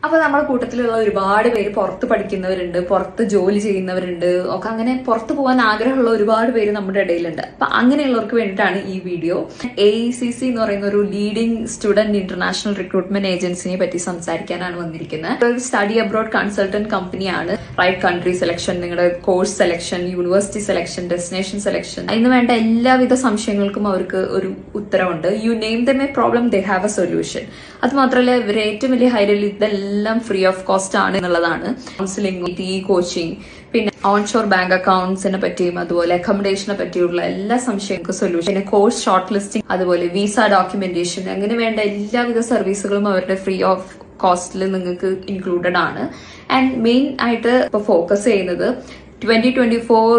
അപ്പൊ നമ്മുടെ കൂട്ടത്തിലുള്ള ഒരുപാട് പേര് പുറത്ത് പഠിക്കുന്നവരുണ്ട്, പുറത്ത് ജോലി ചെയ്യുന്നവരുണ്ട്, ഒക്കെ അങ്ങനെ പുറത്ത് പോകാൻ ആഗ്രഹമുള്ള ഒരുപാട് പേര് നമ്മുടെ ഇടയിലുണ്ട്. അപ്പൊ അങ്ങനെയുള്ളവർക്ക് വേണ്ടിയിട്ടാണ് ഈ വീഡിയോ. AECC എന്ന് പറയുന്ന ഒരു ലീഡിംഗ് സ്റ്റുഡന്റ് ഇന്റർനാഷണൽ റിക്രൂട്ട്മെന്റ് ഏജൻസിനെ പറ്റി സംസാരിക്കാനാണ് വന്നിരിക്കുന്നത്. ഒരു സ്റ്റഡി അബ്രോഡ് കൺസൾട്ടന്റ് കമ്പനിയാണ്. റൈറ്റ് കൺട്രി സെലക്ഷൻ, നിങ്ങളുടെ course selection, university selection, destination selection, അതിന് വേണ്ട എല്ലാവിധ സംശയങ്ങൾക്കും അവർക്ക് ഒരു ഉത്തരവുണ്ട്. You name them a problem, they have a solution. അത് മാത്രമല്ല ഇവർ ഏറ്റവും വലിയ ഹൈലൈറ്റ് ഇതെല്ലാം ഫ്രീ ഓഫ് കോസ്റ്റ് ആണ് എന്നുള്ളതാണ്. കൗൺസിലിംഗ്, കോച്ചിങ്, പിന്നെ ഓൺഷോർ ബാങ്ക് അക്കൗണ്ട്സിനെ പറ്റിയും അതുപോലെ അക്കോമഡേഷനെ പറ്റിയുള്ള എല്ലാ സംശയങ്ങൾക്കും സൊല്യൂഷൻ, പിന്നെ കോഴ്സ് ഷോർട്ട് ലിസ്റ്റിംഗ്, അതുപോലെ വിസ ഡോക്യുമെന്റേഷൻ, അങ്ങനെ വേണ്ട എല്ലാവിധ സർവീസുകളും അവരുടെ ഫ്രീ ഓഫ് കോസ്റ്റിൽ നിങ്ങൾക്ക് ഇൻക്ലൂഡഡ് ആണ്. ആൻഡ് മെയിൻ ആയിട്ട് ഇപ്പൊ ഫോക്കസ് ചെയ്യുന്നത് 2024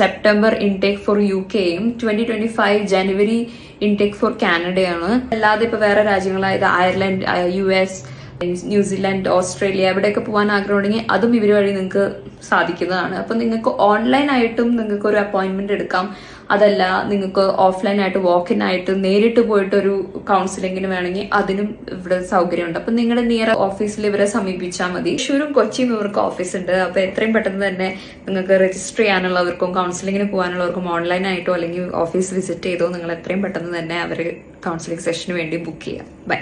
സെപ്റ്റംബർ ഇൻടേക്ക് ഫോർ UK-യും 2025 ജനുവരി ഇൻടേക്ക് ഫോർ കാനഡയാണ്. അല്ലാതെ ഇപ്പൊ വേറെ രാജ്യങ്ങളായത് അയർലൻഡ്, US, ന്യൂസിലാൻഡ്, ഓസ്ട്രേലിയ, എവിടെയൊക്കെ പോകാൻ ആഗ്രഹമുണ്ടെങ്കിൽ അതും ഇവർ വഴി നിങ്ങൾക്ക് സാധിക്കുന്നതാണ്. അപ്പൊ നിങ്ങൾക്ക് ഓൺലൈൻ ആയിട്ടും നിങ്ങൾക്ക് ഒരു അപ്പോയിന്റ്മെന്റ് എടുക്കാം. അതല്ല നിങ്ങൾക്ക് ഓഫ്ലൈൻ ആയിട്ട് വാക്കിൻ ആയിട്ട് നേരിട്ട് പോയിട്ട് ഒരു കൗൺസിലിംഗിന് വേണമെങ്കിൽ അതിനും ഇവിടെ സൗകര്യമുണ്ട്. അപ്പൊ നിങ്ങളുടെ നിയർ ഓഫീസിൽ ഇവരെ സമീപിച്ചാൽ മതി. തൃശ്ശൂരും കൊച്ചിയും ഇവർക്ക് ഓഫീസ് ഉണ്ട്. അപ്പൊ എത്രയും പെട്ടെന്ന് തന്നെ നിങ്ങൾക്ക് രജിസ്റ്റർ ചെയ്യാനുള്ളവർക്കും കൗൺസിലിംഗിന് പോകാനുള്ളവർക്കും ഓൺലൈൻ ആയിട്ടോ അല്ലെങ്കിൽ ഓഫീസ് വിസിറ്റ് ചെയ്തോ നിങ്ങൾ എത്രയും പെട്ടെന്ന് തന്നെ അവർ കൗൺസിലിംഗ് സെഷന് വേണ്ടി ബുക്ക് ചെയ്യാം. ബൈ.